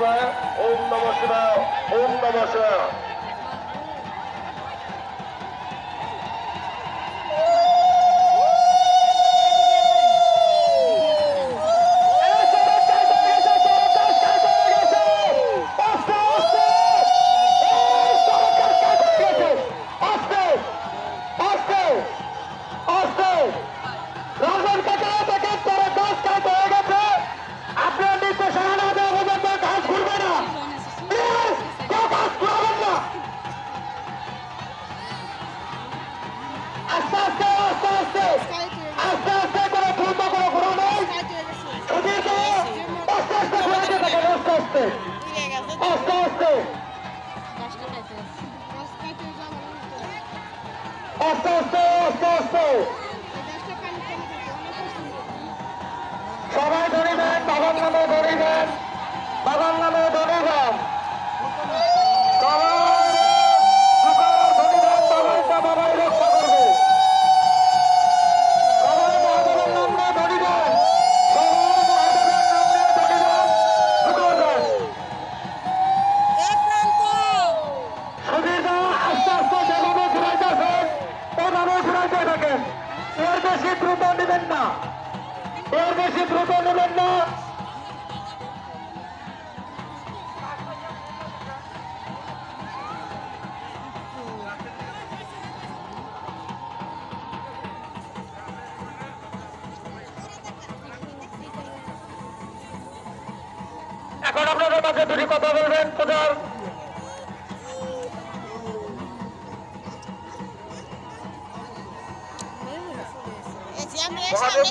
শিবায়, ওম নমঃ শিবায়, ওম নমঃ শিবায়। সবাই ধরিবেন, বাবার নামে ধরিবেন, বাবার নামে ধরিবেন, বাবাই রক্ষা করবে। সবাই মহাদেবের নাম নিয়ে ধরিবেন, সবাই মহাদেবের নাম নিয়ে ধরিবেন, ধরবেন। সুধীরদা আস্তে আস্তে যেভাবে ঘুরাইতেছেন ওভাবে ঘুরাইতে থাকেন। এর বেশি দ্রুত নেবেন না, এর বেশি দ্রুত নেবেন না। এখন আপনাদের মাঝে দুটি কথা বলবেন প্রধান। মহাদেব